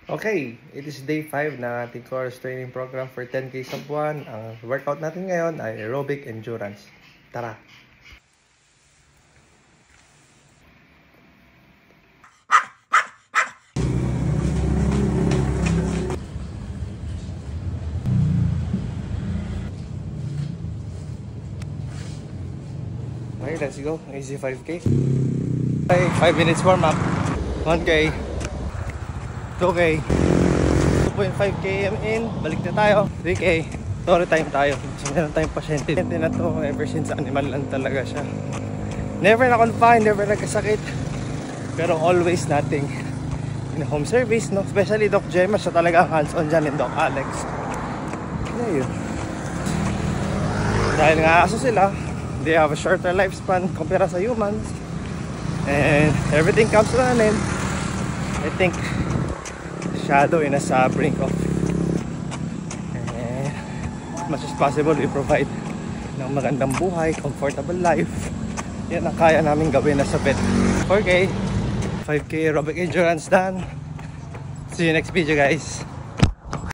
Okay, it is day 5 ng ating course training program for 10K sub 1. Ang workout natin ngayon ay aerobic endurance. Tara! Okay, let's go. Easy 5K. Okay, 5 minutes warm up. 1K. 2K. 2.5 km in. Balik na tayo. 3K. Story time tayo. So, meron tayong pasyente na to. Ever since animal lang talaga siya. Never na-confine, never nagkasakit. Pero always nating in home service, no? Especially Doc Gemma, siya talaga ang hands-on dyan, and Doc Alex. Ayun. Dahil nga aso sila, they have a shorter lifespan kumpara sa humans. And everything comes to an end. I think shadow in a brink of, and as much as possible we provide ng magandang buhay, comfortable life. Yan ang kaya namin gawin na sa pet. 4K, 5K aerobic endurance done. See you next video, guys.